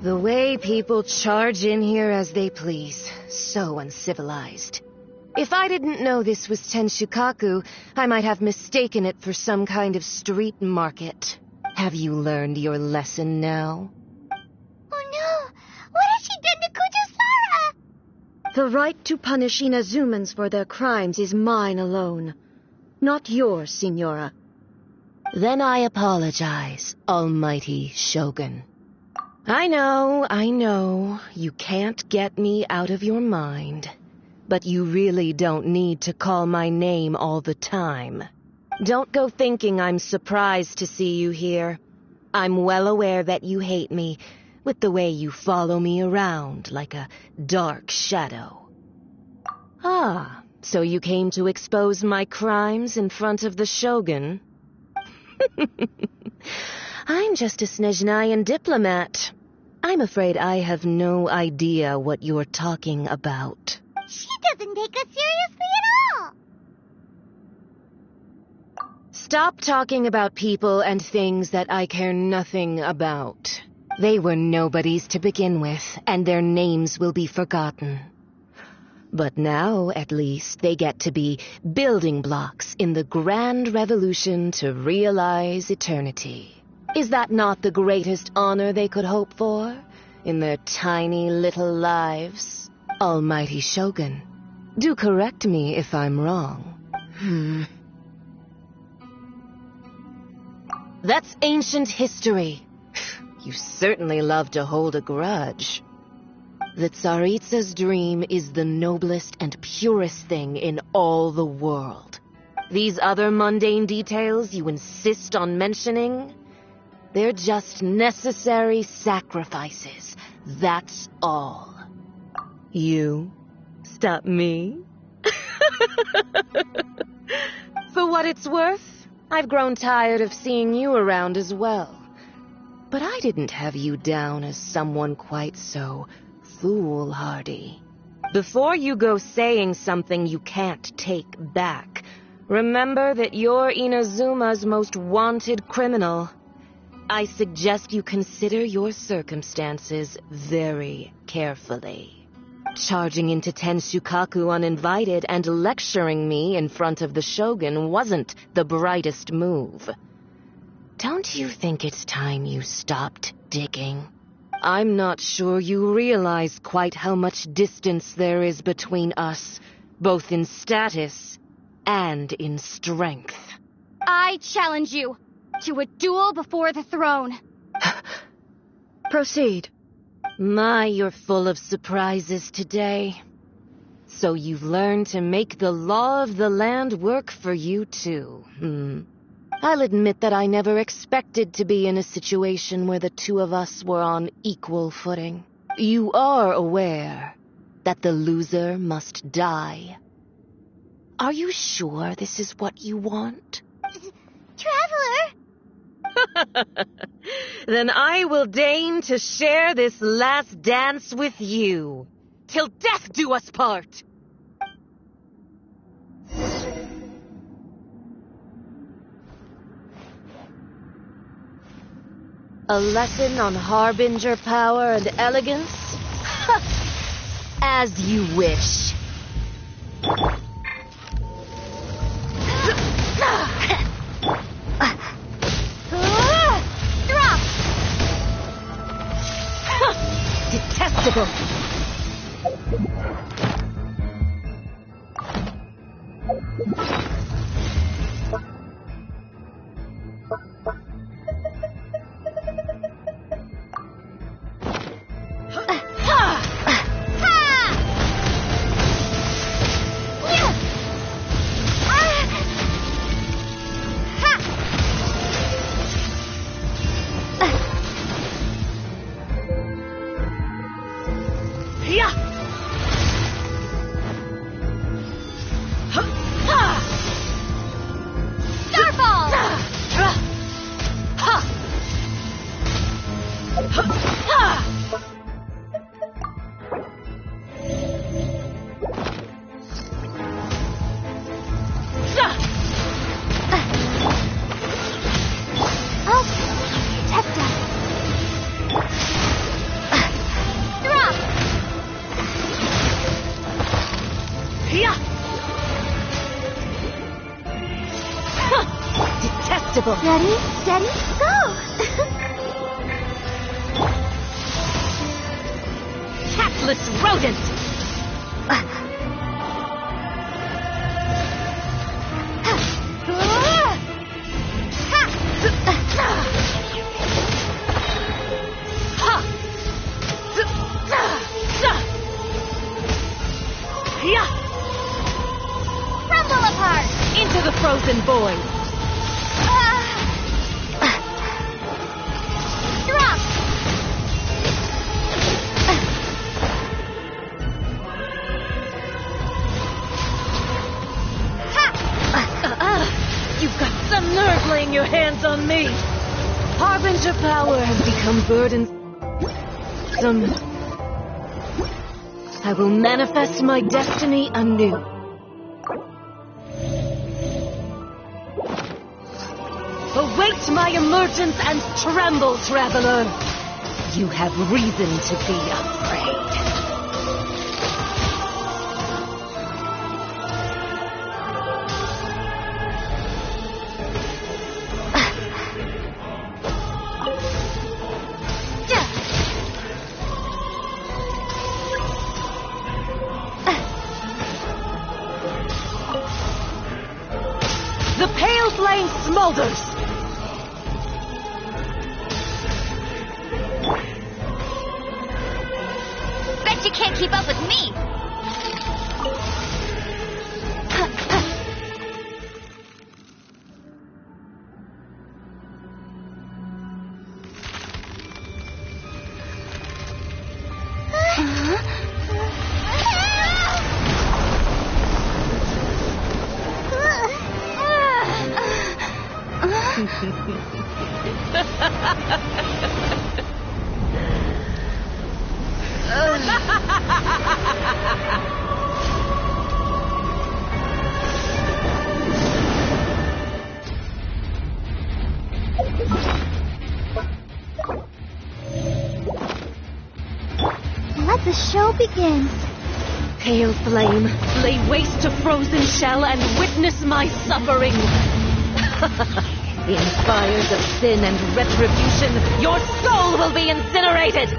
The way people charge in here as they please. So uncivilized. If I didn't know this was Tenshukaku, I might have mistaken it for some kind of street market. Have you learned your lesson now? Oh no! What has she done to Kujusara? The right to punish Inazumans for their crimes is mine alone. Not yours, Signora. Then I apologize, Almighty Shogun. I know, you can't get me out of your mind. But you really don't need to call my name all the time. Don't go thinking I'm surprised to see you here. I'm well aware that you hate me, with the way you follow me around like a dark shadow. Ah, so you came to expose my crimes in front of the Shogun? I'm just a Snezhnayan diplomat. I'm afraid I have no idea what you're talking about. She doesn't take us seriously at all! Stop talking about people and things that I care nothing about. They were nobodies to begin with, and their names will be forgotten. But now, at least, they get to be building blocks in the grand revolution to realize eternity. Is that not the greatest honor they could hope for in their tiny little lives? Almighty Shogun, do correct me if I'm wrong. That's ancient history. You certainly love to hold a grudge. The Tsaritsa's dream is the noblest and purest thing in all the world. These other mundane details you insist on mentioning, they're just necessary sacrifices. That's all. You stop me? For what it's worth, I've grown tired of seeing you around as well. But I didn't have you down as someone quite so foolhardy. Before you go saying something you can't take back, remember that you're Inazuma's most wanted criminal. I suggest you consider your circumstances very carefully. Charging into Tenshukaku uninvited and lecturing me in front of the Shogun wasn't the brightest move. Don't you think it's time you stopped digging? I'm not sure you realize quite how much distance there is between us, both in status and in strength. I challenge you to a duel before the throne. Proceed. My, you're full of surprises today. So you've learned to make the law of the land work for you too, I'll admit that I never expected to be in a situation where the two of us were on equal footing. You are aware that the loser must die. Are you sure this is what you want? Traveler! Then I will deign to share this last dance with you. Till death do us part! A lesson on harbinger power and elegance? As you wish. Drop! Detestable! Detestable. Ready, steady, go! Hapless rodent! Rumble apart! Into the frozen void! Drop! You've got some nerve laying your hands on me! Harbinger power has become burdensome. I will manifest my destiny anew. Await my emergence and tremble, traveler! You have reason to be afraid. The pale flame smolders! Bet you can't keep up with me! Let the show begin. Pale flame, lay waste to frozen shell and witness my suffering. In fires of sin and retribution, your soul will be incinerated!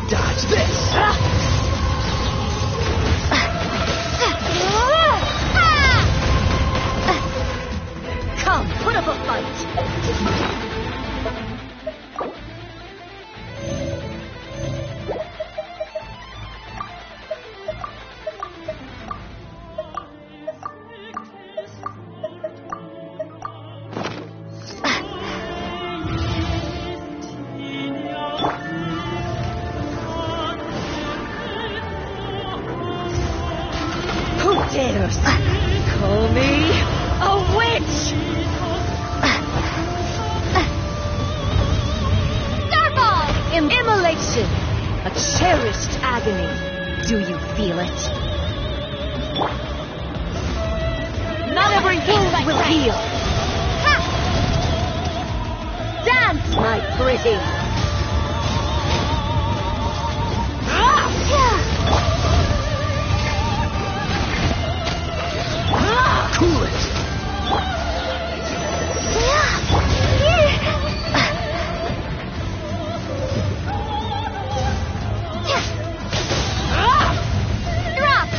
Dodge this! Come, put up a fight! Who dares call me a witch? Starball! Immolation, a cherished agony. Do you feel it? Not every wound will heal. Dance, my pretty. Cool it! Drop!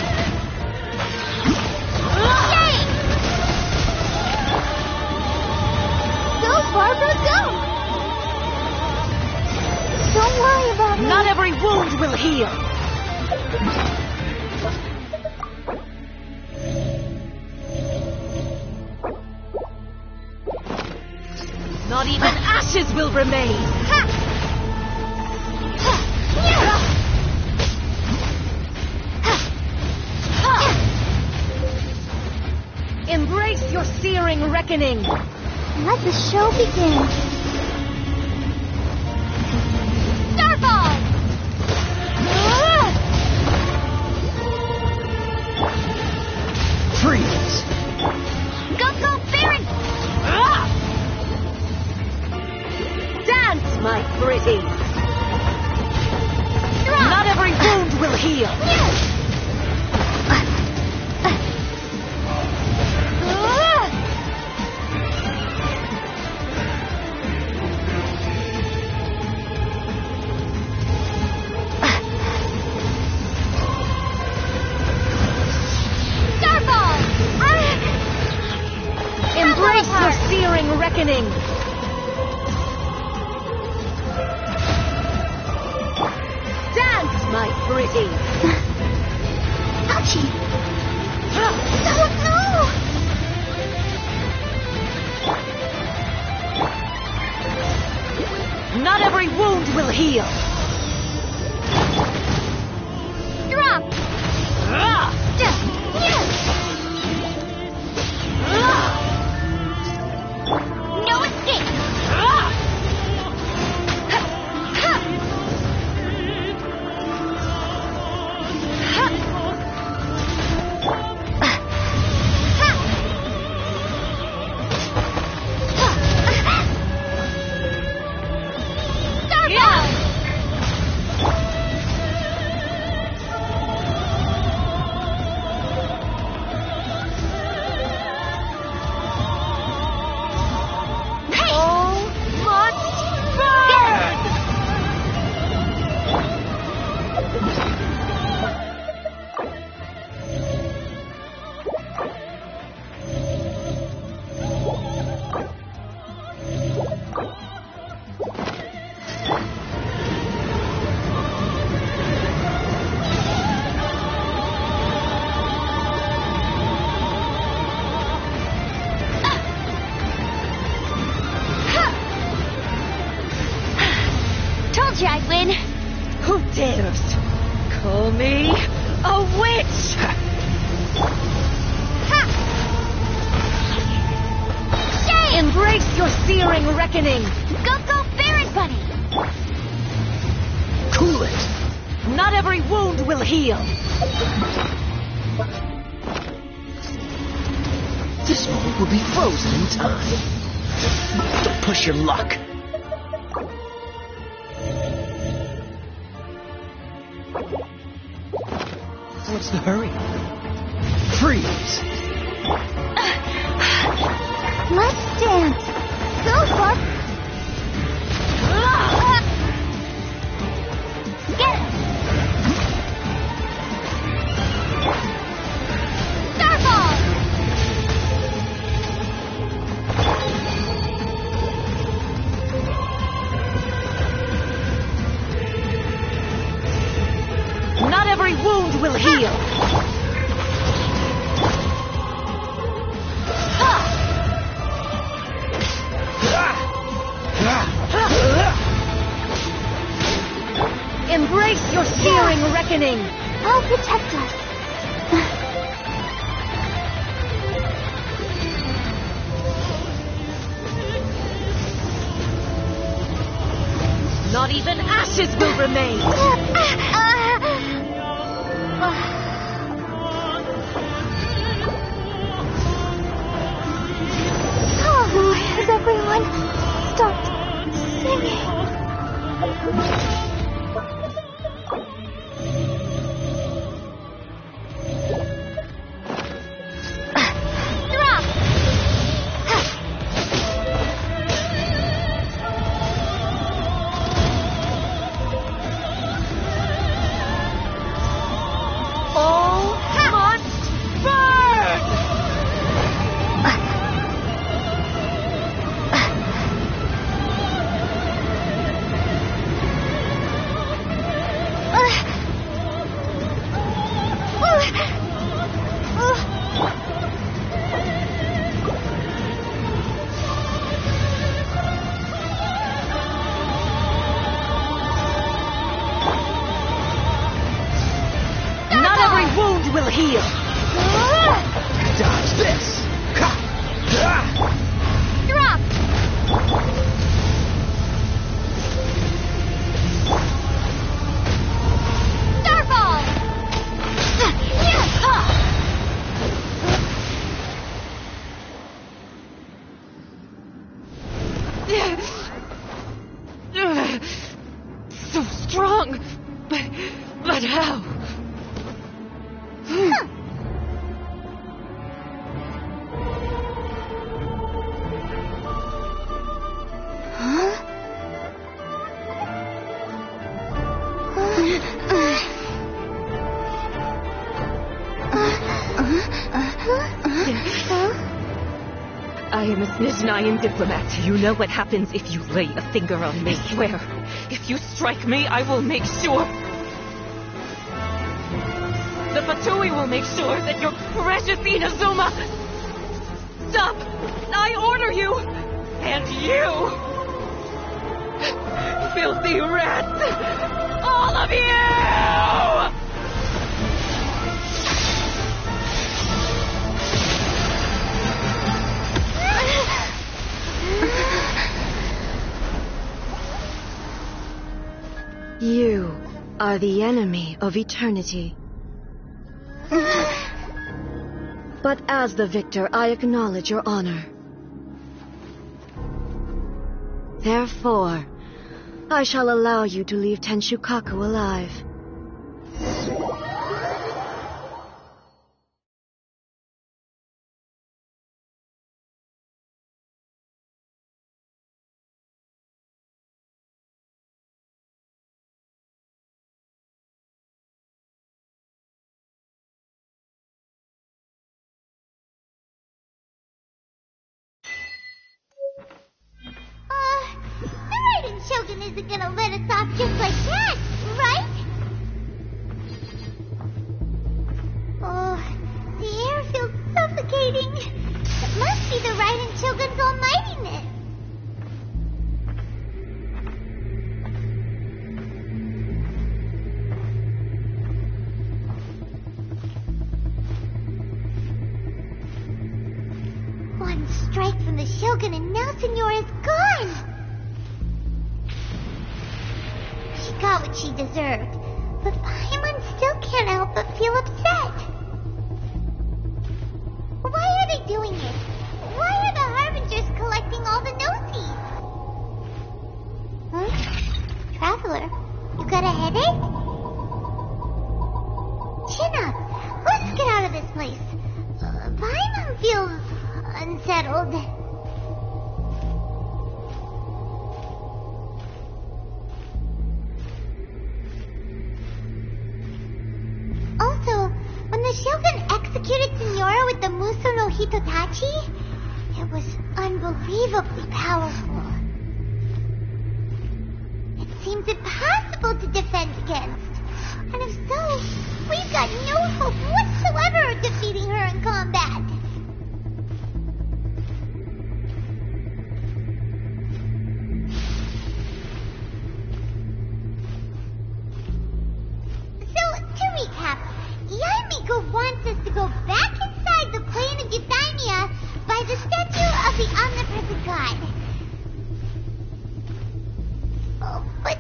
Yay! Go, Barbara, go! Don't worry about me. Not every wound will heal. Not even ashes will remain. searing reckoning! Let the show begin. Starball! Freeze! Go, Baron! Dance, my pretty! Drop! Not every wound will heal! Embrace your searing reckoning! Dance, my pretty! Ouchie! No! Not every wound will heal! Drop! No escape! I'd win. Who dares call me a witch? Shame! Embrace your searing reckoning! Go, Baron Bunny! Cool it! Not every wound will heal! This moment will be frozen in time. Don't push your luck. What's the hurry? Freeze! Let's dance. Go, Buck. Get it. Starball! Not every wound will heal! Embrace your searing reckoning! I'll protect us. Not even ashes will remain! Has everyone stopped singing? Drop! All must burn! Not every wound will heal! Dodge this! Ha! Starfall! So strong! But how? I am a Snizhnayan diplomat. You know what happens if you lay a finger on me. I swear, if you strike me, I will make sure... The Fatui will make sure that your precious Inazuma... Stop! I order you! And you! Filthy rats! All of you! You are the enemy of eternity. But as the victor, I acknowledge your honor. Therefore, I shall allow you to leave Tenshukaku alive. The Raiden Shogun isn't gonna let us off just like that, right? Oh, the air feels suffocating. It must be the Raiden Shogun's almightiness. One strike from the Shogun and now Signora's gone! She got what she deserved, but Paimon still can't help but feel upset. Why are they doing it? Why are the Harbingers collecting all the nosies? Huh? Traveler, you got a headache? Chin up! Let's get out of this place. Paimon feels unsettled. Also, when the Shogun executed Signora with the Muso no Hitotachi, it was unbelievably powerful. It seems impossible to defend against. And if so, we've got no hope whatsoever of defeating her in combat. Yaimiko wants us to go back inside the plane of Euthymia by the statue of the omnipresent god. Oh, but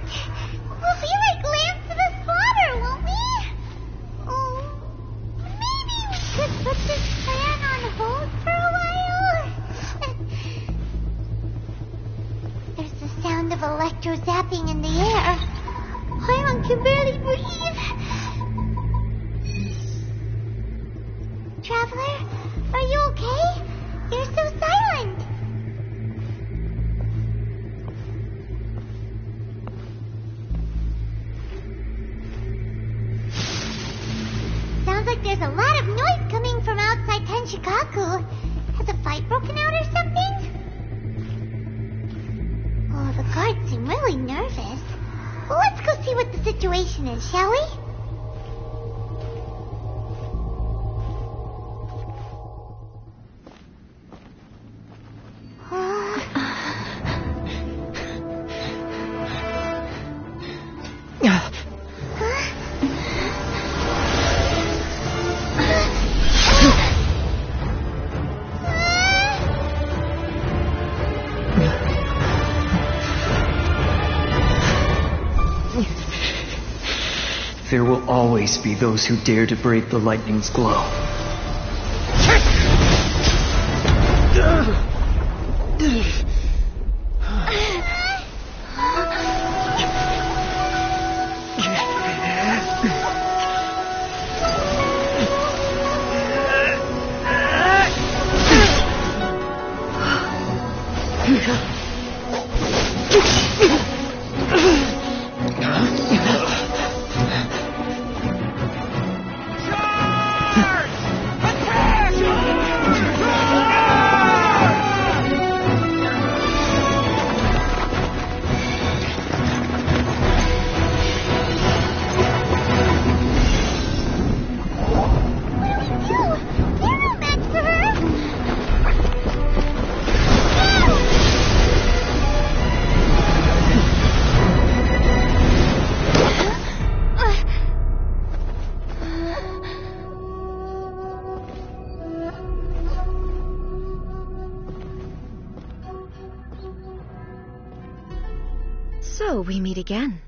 we'll be like lambs to the slaughter, won't we? Oh, maybe we could put this plan on hold for a while? There's the sound of electro zapping in the air. Paimon can barely breathe. Traveler, are you okay? You're so silent. Sounds like there's a lot of noise coming from outside Tenshukaku. Has a fight broken out or something? Oh, the guards seem really nervous. Well, let's go see what the situation is, shall we? there will always be those who dare to brave the lightning's glow. So we meet again.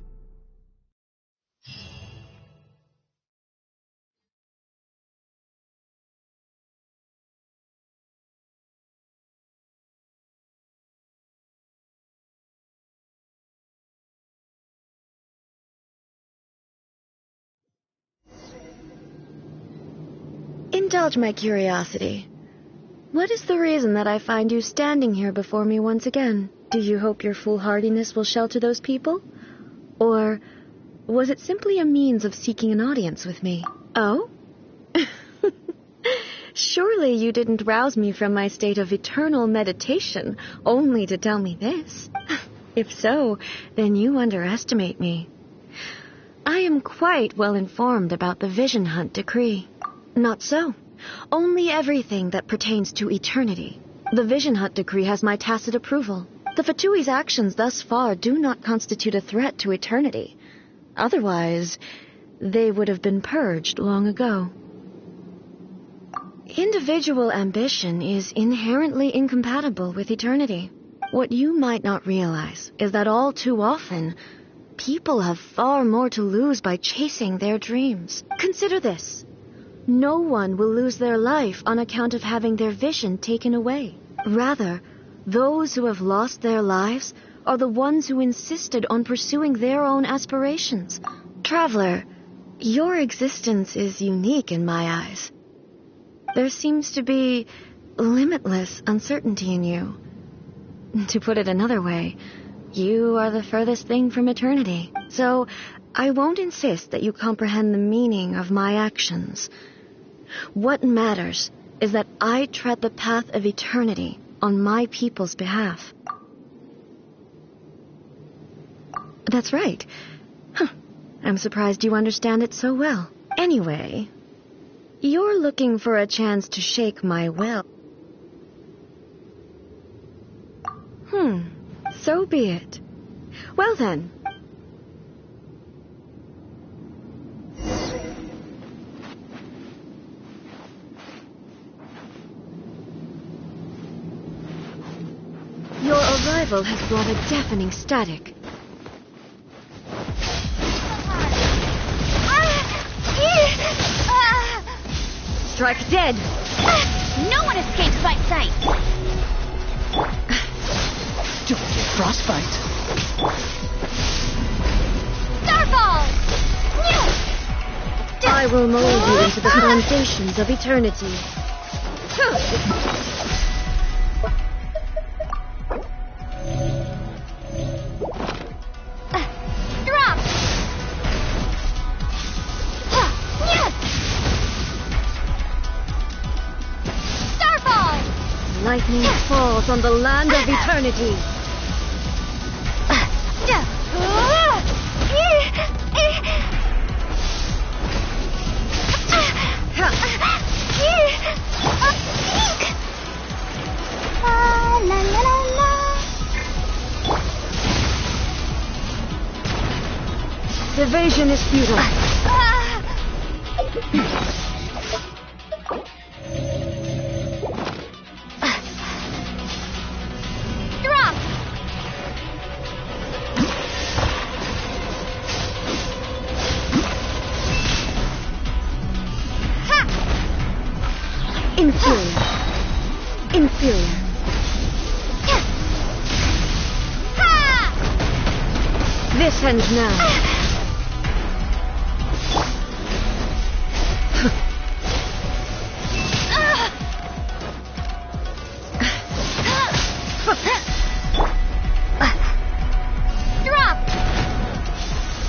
Indulge my curiosity. What is the reason that I find you standing here before me once again? Do you hope your foolhardiness will shelter those people? Or was it simply a means of seeking an audience with me? Oh? Surely you didn't rouse me from my state of eternal meditation only to tell me this. If so, then you underestimate me. I am quite well informed about the Vision Hunt decree. Not so. Only everything that pertains to eternity. The Vision Hunt decree has my tacit approval. The Fatui's actions thus far do not constitute a threat to eternity. Otherwise, they would have been purged long ago. Individual ambition is inherently incompatible with eternity. What you might not realize is that all too often, people have far more to lose by chasing their dreams. Consider this. No one will lose their life on account of having their vision taken away. Rather, those who have lost their lives are the ones who insisted on pursuing their own aspirations. Traveler, your existence is unique in my eyes. There seems to be limitless uncertainty in you. To put it another way, you are the furthest thing from eternity. So, I won't insist that you comprehend the meaning of my actions. What matters is that I tread the path of eternity on my people's behalf. That's right. I'm surprised you understand it so well. Anyway, you're looking for a chance to shake my will. So be it. Well then. Your arrival has brought a deafening static. Strike dead! No one escapes my sight! Don't get frostbite. Starfall! I will mold you into the foundations of eternity. Drop! Starfall! Lightning falls on the land of eternity. La la la la. Evasion is futile. Drop! Inferior. Inferior. This ends now.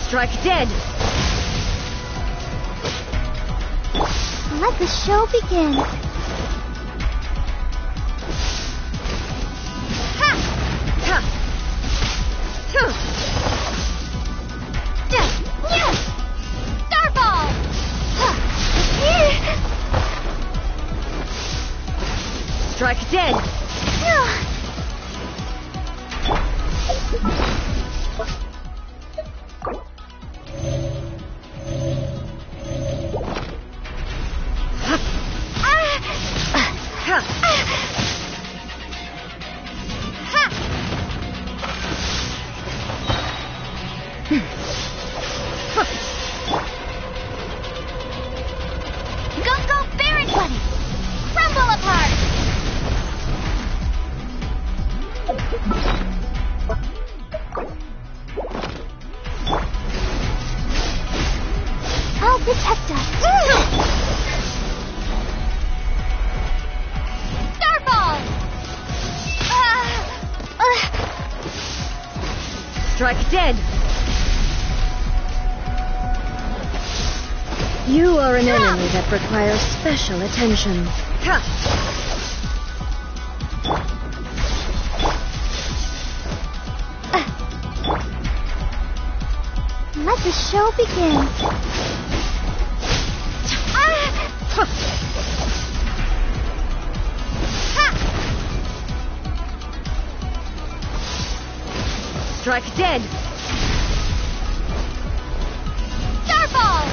Strike dead. Let the show begin. Ha! Ha! Huh. Starball! Strike dead. Protect us. Starball! Strike dead. You are an enemy that requires special attention. Ha! Let the show begin. Strike dead. Starball!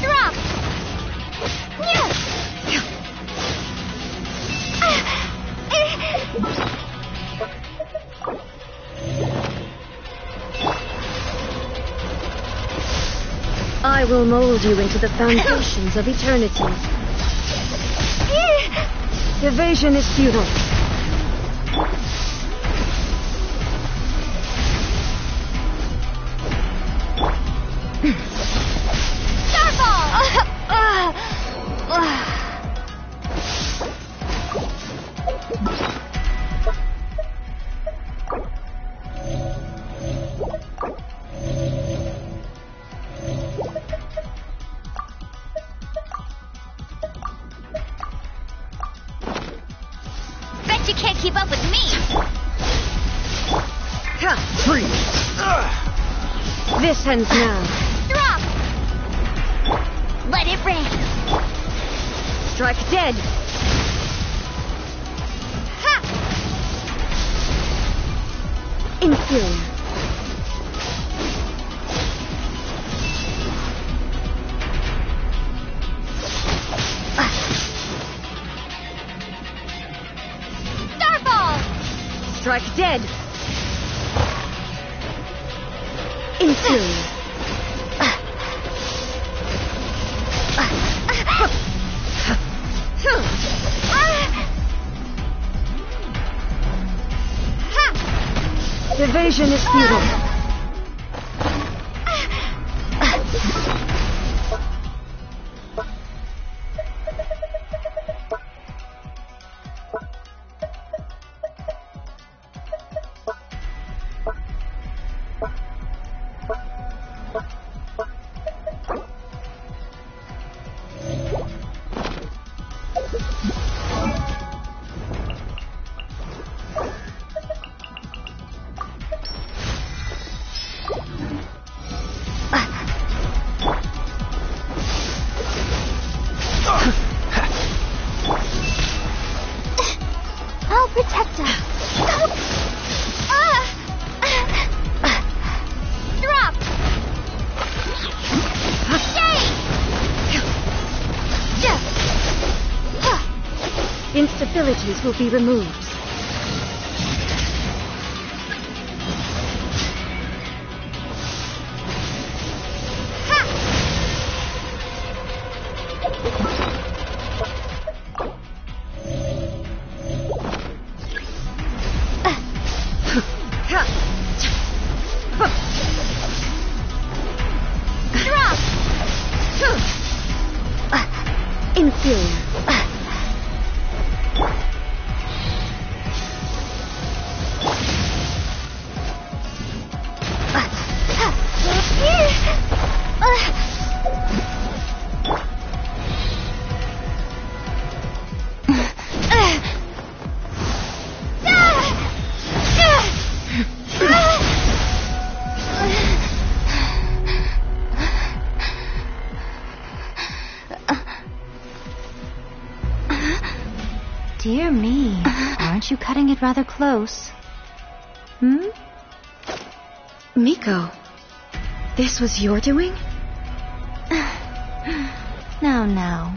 Drop! I will mold you into the foundations of eternity. Evasion is futile. Bet you can't keep up with me. Freeze! This ends now. Drop! Let it rain. Strike dead. Inferior. Starball! Strike dead. Inferior. Evasion is futile. I'll protect us. Drop! Instabilities will be removed. Drop! Inferior. Dear me, aren't you cutting it rather close? Miko, this was your doing? Now.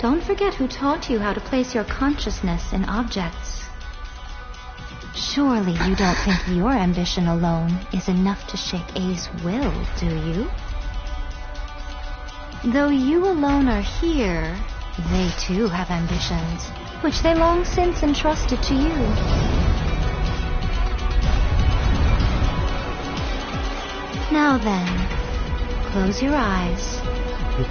Don't forget who taught you how to place your consciousness in objects. Surely you don't think your ambition alone is enough to shake A's will, do you? Though you alone are here, they too have ambitions, which they long since entrusted to you. Now then, close your eyes. We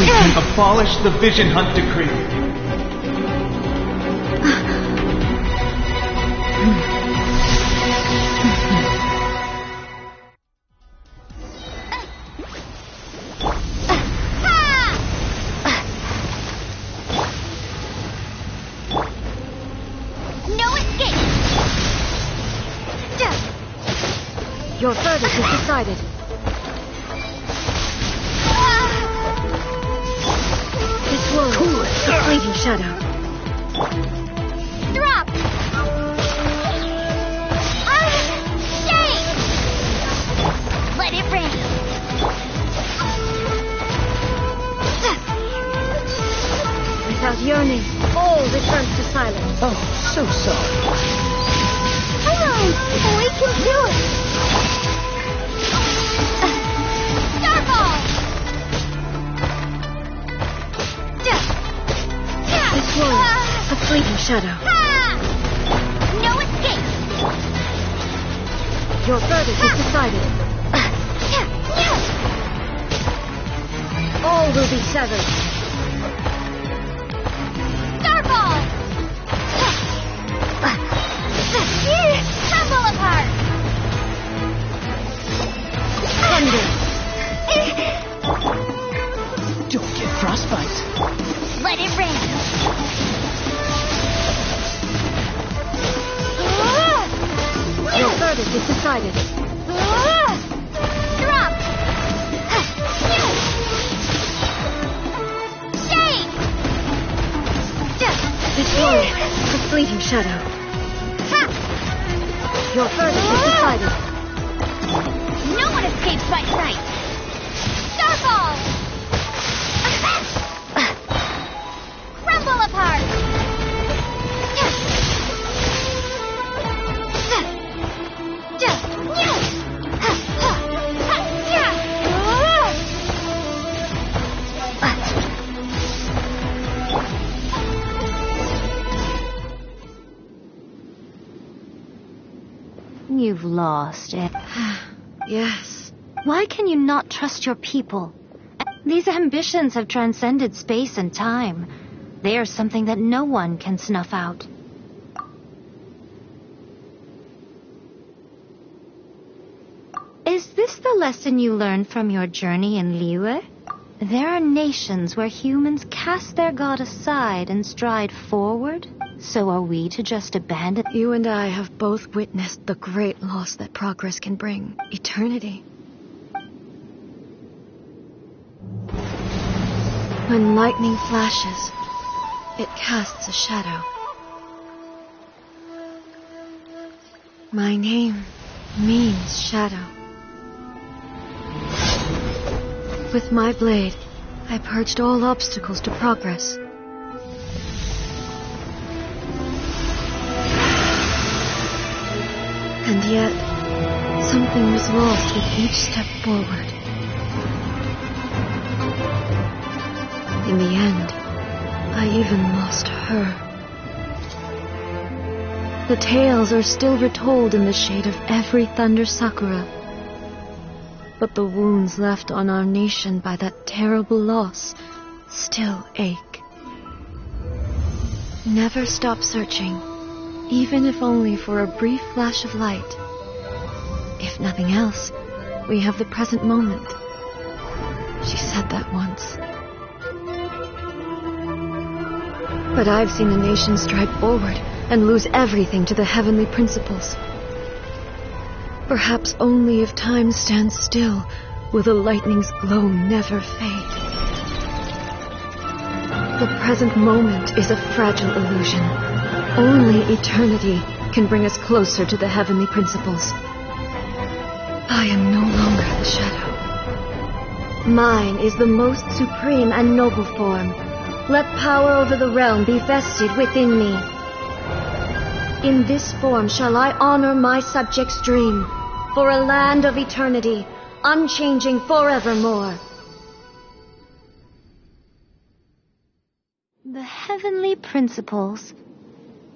can abolish the Vision Hunt Decree. Your verdict is decided. This will a fleeting shadow. Drop! Shake! Let it rain. Without yearning, all returns to silence. Oh, so sorry. Come on! We can do it! Starball! This will a fleeting shadow. No escape! Your verdict is decided. All will be severed. Starball! Crumble apart! Thunder. Don't get frostbite. Let it rain! Your verdict is decided. Drop! Shake! This will a fleeting shadow. Your verdict is decided. No one escapes my sight! Starball! Crumble apart! You've lost it. Yes. Why can you not trust your people? These ambitions have transcended space and time. They are something that no one can snuff out. Is this the lesson you learned from your journey in Liyue? There are nations where humans cast their god aside and stride forward. So are we to just abandon? You and I have both witnessed the great loss that progress can bring. Eternity. When lightning flashes, it casts a shadow. My name means shadow. With my blade, I purged all obstacles to progress. And yet, something was lost with each step forward. In the end, I even lost her. The tales are still retold in the shade of every Thunder Sakura. But the wounds left on our nation by that terrible loss still ache. Never stop searching, even if only for a brief flash of light. If nothing else, we have the present moment. She said that once. But I've seen a nation stride forward and lose everything to the heavenly principles. Perhaps only if time stands still will the lightning's glow never fade. The present moment is a fragile illusion. Only eternity can bring us closer to the heavenly principles. I am no longer the shadow. Mine is the most supreme and noble form. Let power over the realm be vested within me. In this form shall I honor my subjects' dream, for a land of eternity, unchanging forevermore. The heavenly principles.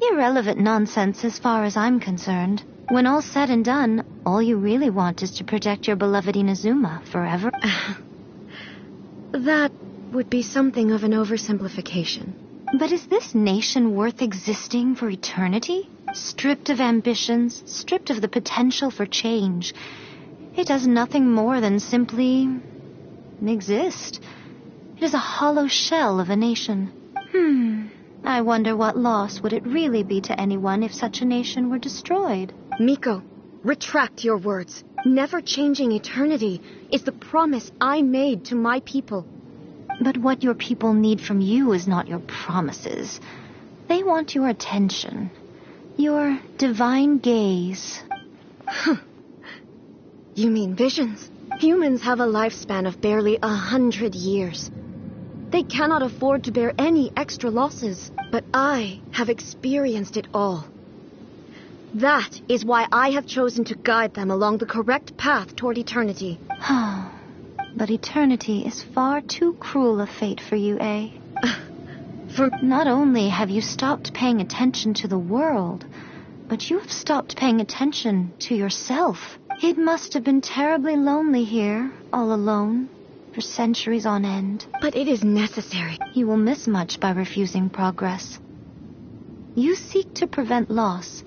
Irrelevant nonsense as far as I'm concerned. When all's said and done, all you really want is to protect your beloved Inazuma forever. That would be something of an oversimplification. But is this nation worth existing for eternity? Stripped of ambitions, stripped of the potential for change. It does nothing more than simply exist. It is a hollow shell of a nation. I wonder what loss would it really be to anyone if such a nation were destroyed. Miko, retract your words. Never changing eternity is the promise I made to my people. But what your people need from you is not your promises. They want your attention. Your divine gaze. You mean visions? Humans have a lifespan of barely 100 years. They cannot afford to bear any extra losses. But I have experienced it all. That is why I have chosen to guide them along the correct path toward eternity. But eternity is far too cruel a fate for you, eh? Not only have you stopped paying attention to the world, but you have stopped paying attention to yourself. It must have been terribly lonely here, all alone, for centuries on end. But it is necessary. You will miss much by refusing progress. You seek to prevent loss,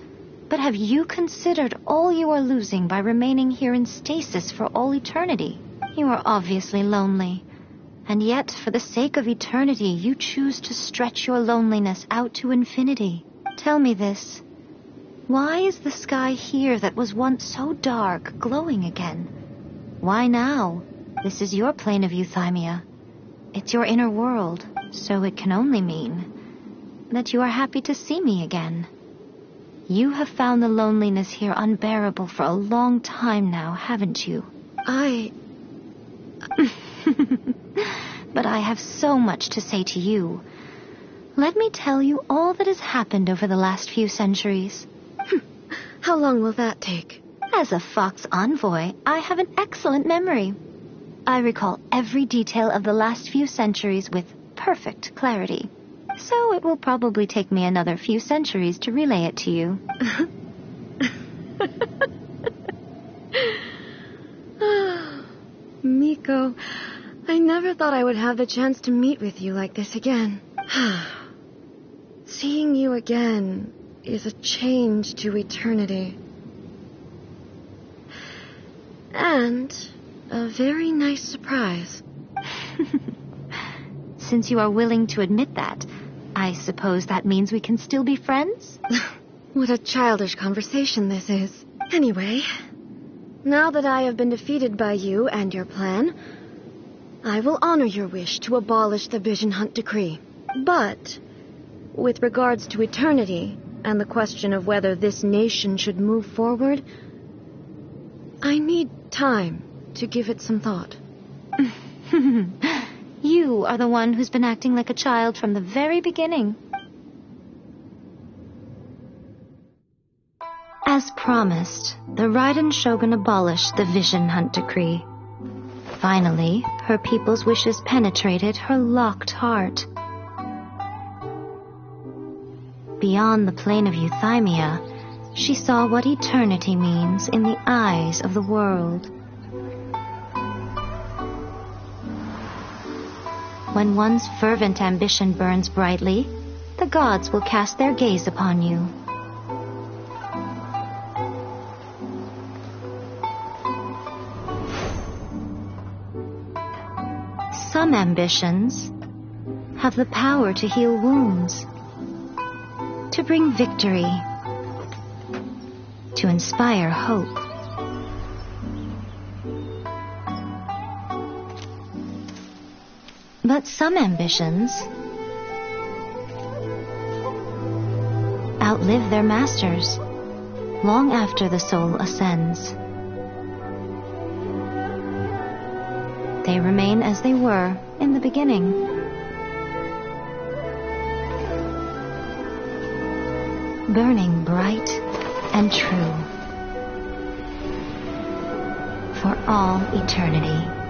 but have you considered all you are losing by remaining here in stasis for all eternity? You are obviously lonely, and yet for the sake of eternity you choose to stretch your loneliness out to infinity. Tell me this. Why is the sky here that was once so dark glowing again? Why now? This is your plane of euthymia. It's your inner world, so it can only mean that you are happy to see me again. You have found the loneliness here unbearable for a long time now, haven't you? But I have so much to say to you. Let me tell you all that has happened over the last few centuries. How long will that take? As a fox envoy, I have an excellent memory. I recall every detail of the last few centuries with perfect clarity. So it will probably take me another few centuries to relay it to you. Miko, I never thought I would have the chance to meet with you like this again. Seeing you again is a change to eternity. And a very nice surprise. Since you are willing to admit that, I suppose that means we can still be friends? What a childish conversation this is. Anyway, now that I have been defeated by you and your plan, I will honor your wish to abolish the Vision Hunt Decree. But, with regards to eternity and the question of whether this nation should move forward, I need time to give it some thought. You are the one who's been acting like a child from the very beginning. As promised, the Raiden Shogun abolished the Vision Hunt Decree. Finally, her people's wishes penetrated her locked heart. Beyond the plane of euthymia, she saw what eternity means in the eyes of the world. When one's fervent ambition burns brightly, the gods will cast their gaze upon you. Some ambitions have the power to heal wounds, to bring victory, to inspire hope. But some ambitions outlive their masters long after the soul ascends. They remain as they were in the beginning. Burning bright and true for all eternity.